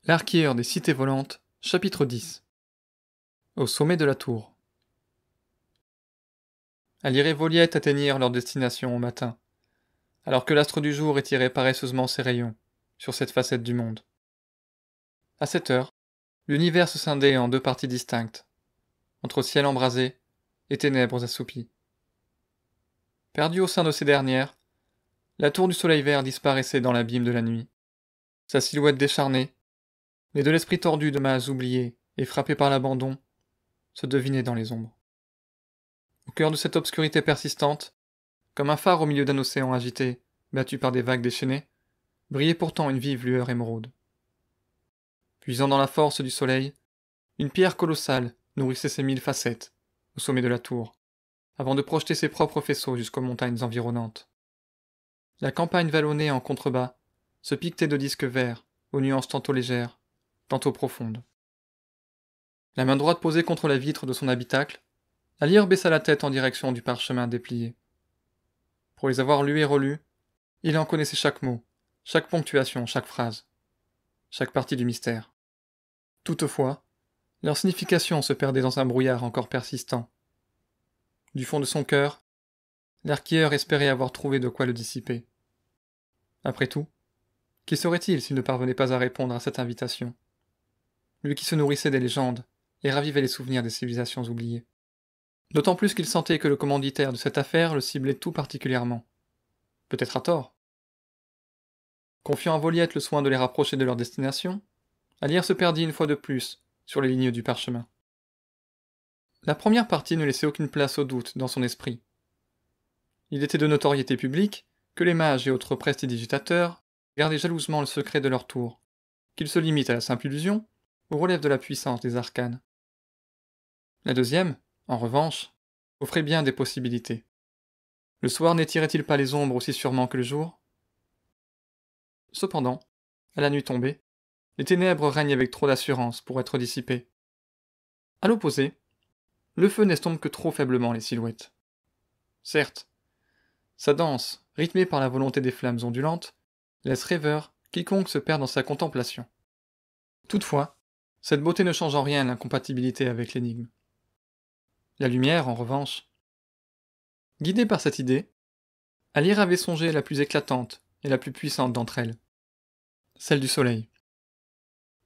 L'arquilleur des cités volantes, chapitre 10. Au sommet de la tour. Alyre et Voliette atteignirent leur destination au matin, alors que l'astre du jour étirait paresseusement ses rayons sur cette facette du monde. À cette heure, l'univers se scindait en deux parties distinctes, entre ciel embrasé et ténèbres assoupies. Perdue au sein de ces dernières, la tour du soleil vert disparaissait dans l'abîme de la nuit, sa silhouette décharnée, mais de l'esprit tordu de Maas oublié et frappé par l'abandon, se devinait dans les ombres. Au cœur de cette obscurité persistante, comme un phare au milieu d'un océan agité, battu par des vagues déchaînées, brillait pourtant une vive lueur émeraude. Puisant dans la force du soleil, une pierre colossale nourrissait ses 1000 facettes, au sommet de la tour, avant de projeter ses propres faisceaux jusqu'aux montagnes environnantes. La campagne vallonnée en contrebas se piquetait de disques verts, aux nuances tantôt légères, tantôt profondes. La main droite posée contre la vitre de son habitacle, Alyre baissa la tête en direction du parchemin déplié. Pour les avoir lus et relus, il en connaissait chaque mot, chaque ponctuation, chaque phrase, chaque partie du mystère. Toutefois, leur signification se perdait dans un brouillard encore persistant. Du fond de son cœur, l'arquilleur espérait avoir trouvé de quoi le dissiper. Après tout, qui serait-il s'il ne parvenait pas à répondre à cette invitation? Lui qui se nourrissait des légendes et ravivait les souvenirs des civilisations oubliées. D'autant plus qu'il sentait que le commanditaire de cette affaire le ciblait tout particulièrement. Peut-être à tort. Confiant à Voliette le soin de les rapprocher de leur destination, Alyre se perdit une fois de plus sur les lignes du parchemin. La première partie ne laissait aucune place au doute dans son esprit. Il était de notoriété publique que les mages et autres prestidigitateurs gardaient jalousement le secret de leur tour, qu'ils se limitent à la simple illusion ou relèvent de la puissance des arcanes. La deuxième, en revanche, offrait bien des possibilités. Le soir n'étirait-il pas les ombres aussi sûrement que le jour? Cependant, à la nuit tombée, les ténèbres règnent avec trop d'assurance pour être dissipées. À l'opposé, le feu n'estompe que trop faiblement les silhouettes. Certes, sa danse, rythmée par la volonté des flammes ondulantes, laisse rêveur quiconque se perd dans sa contemplation. Toutefois, cette beauté ne change en rien l'incompatibilité avec l'énigme. La lumière, en revanche. Guidée par cette idée, Alyre avait songé à la plus éclatante et la plus puissante d'entre elles, celle du soleil.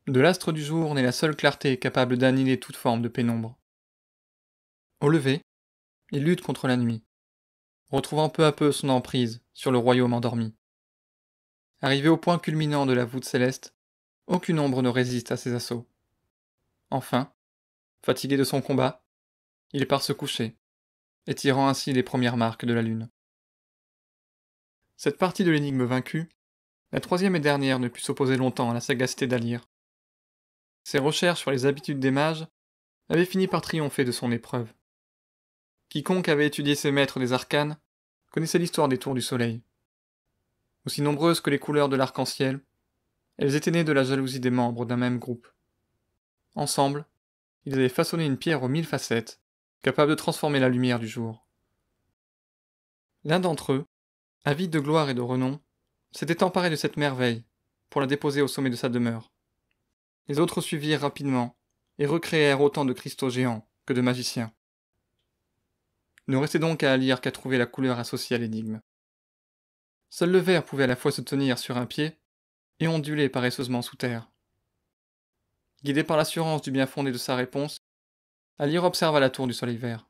De l'astre du jour naît la seule clarté capable d'annihiler toute forme de pénombre. Au lever, il lutte contre la nuit, retrouvant peu à peu son emprise sur le royaume endormi. Arrivé au point culminant de la voûte céleste, aucune ombre ne résiste à ses assauts. Enfin, fatigué de son combat, il part se coucher, étirant ainsi les premières marques de la lune. Cette partie de l'énigme vaincue, la troisième et dernière ne put s'opposer longtemps à la sagacité d'Alyre. Ses recherches sur les habitudes des mages avaient fini par triompher de son épreuve. Quiconque avait étudié ces maîtres des arcanes connaissait l'histoire des tours du soleil. Aussi nombreuses que les couleurs de l'arc-en-ciel, elles étaient nées de la jalousie des membres d'un même groupe. Ensemble, ils avaient façonné une pierre aux 1000 facettes, capable de transformer la lumière du jour. L'un d'entre eux, avide de gloire et de renom, s'était emparé de cette merveille pour la déposer au sommet de sa demeure. Les autres suivirent rapidement et recréèrent autant de cristaux géants que de magiciens. Il ne restait donc à Alyre qu'à trouver la couleur associée à l'énigme. Seul le verre pouvait à la fois se tenir sur un pied et onduler paresseusement sous terre. Guidé par l'assurance du bien fondé de sa réponse, Alyre observa la tour du soleil vert.